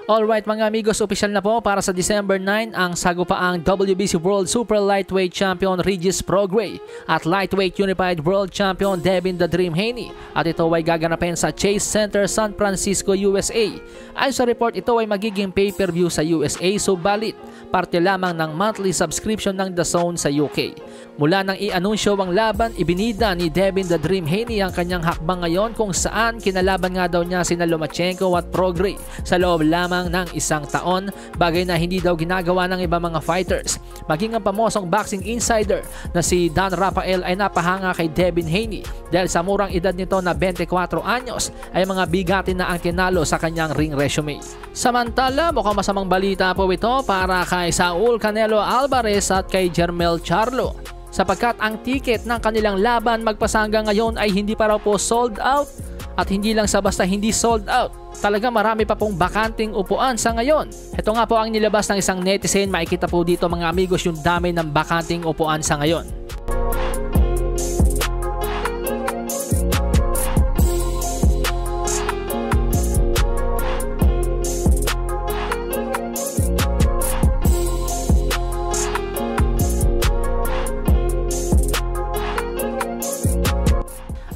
Alright mga amigos, opisyal na po para sa December 9 ang sagupaang WBC World Super Lightweight Champion Regis Prograis at Lightweight Unified World Champion Devin The Dream Haney, at ito ay gaganapin sa Chase Center, San Francisco, USA. Ayon sa report, ito ay magiging pay-per-view sa USA, subalit parte lamang ng monthly subscription ng DAZN sa UK. Mula nang i-anunsyo ang laban, ibinida ni Devin The Dream Haney ang kanyang hakbang ngayon kung saan kinalaban nga daw niya sina Lomachenko at Prograis sa loob lamang ng isang taon, bagay na hindi daw ginagawa ng ibang mga fighters. Maging ang pamosong boxing insider na si Don Rafael ay napahanga kay Devin Haney dahil sa murang edad nito na 24 anyos ay mga bigatin na ang tinalo sa kanyang ring resume. Samantala, mukhang masamang balita po ito para kay Saul Canelo Alvarez at kay Jermell Charlo, sapagkat ang ticket ng kanilang laban magpasangga ngayon ay hindi pa raw po sold out. At hindi lang sa basta hindi sold out, talaga marami pa pong bakanting upuan sa ngayon. Ito nga po ang nilabas ng isang netizen. Makikita po dito mga amigos yung dami ng bakanting upuan sa ngayon.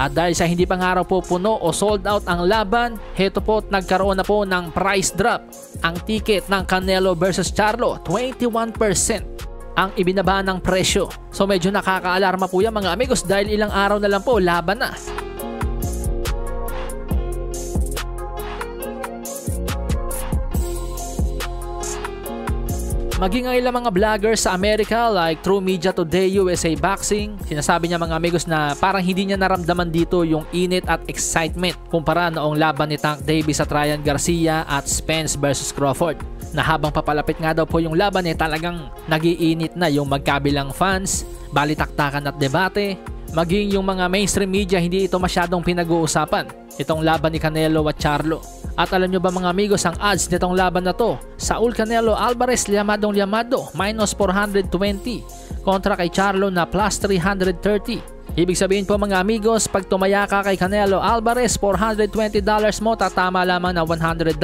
At dahil sa hindi pa nga raw po puno o sold out ang laban, heto po nagkaroon na po ng price drop. Ang ticket ng Canelo versus Charlo, 21% ang ibinaba ng presyo. So medyo nakakaalarma po yan mga amigos dahil ilang araw na lang po laban na. Maging ang ilang mga vloggers sa Amerika like True Media Today, USA Boxing, sinasabi niya mga amigos na parang hindi niya naramdaman dito yung init at excitement kumpara noong laban ni Tank Davis at Ryan Garcia at Spence versus Crawford, na habang papalapit nga daw po yung laban talagang nagiinit na yung magkabilang fans, balitaktakan at debate. Maging yung mga mainstream media hindi ito masyadong pinag-uusapan, itong laban ni Canelo at Charlo. At alam nyo ba mga amigos ang odds nitong laban na to? Saul Canelo Alvarez liamadong minus 420 kontra kay Charlo na plus 330. Ibig sabihin po mga amigos, pag tumaya ka kay Canelo Alvarez, $420 mo tatama lamang na $100,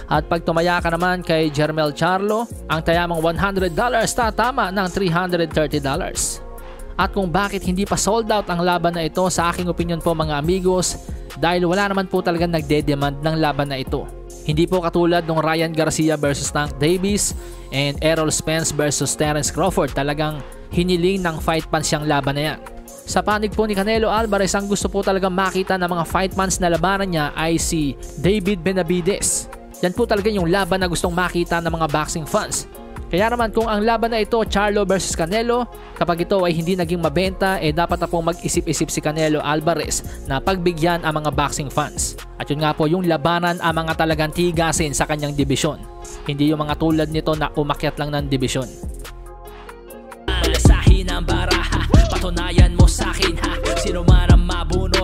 at pag tumaya ka naman kay Jermell Charlo, ang tayamang $100 tatama ng $330. At kung bakit hindi pa sold out ang laban na ito, sa aking opinion po mga amigos, dahil wala naman po talaga nagde-demand ng laban na ito. Hindi po katulad ng Ryan Garcia versus Tank Davis and Errol Spence versus Terence Crawford, talagang hiniling ng fight fans siyang laban na yan. Sa panig po ni Canelo Alvarez, ang gusto po talagang makita ng mga fight fans na labanan niya ay si David Benavidez. Yan po talaga yung laban na gustong makita ng mga boxing fans. Kaya naman kung ang laban na ito, Charlo versus Canelo, kapag ito ay hindi naging mabenta, dapat na pong mag-isip-isip si Canelo Alvarez na pagbigyan ang mga boxing fans. At yun nga po yung labanan ang mga talagang tigasin sa kanyang dibisyon. Hindi yung mga tulad nito na umakyat lang ng dibisyon. Palasahin ang baraha, patunayan mo sa akin ha, sino man ang mabuno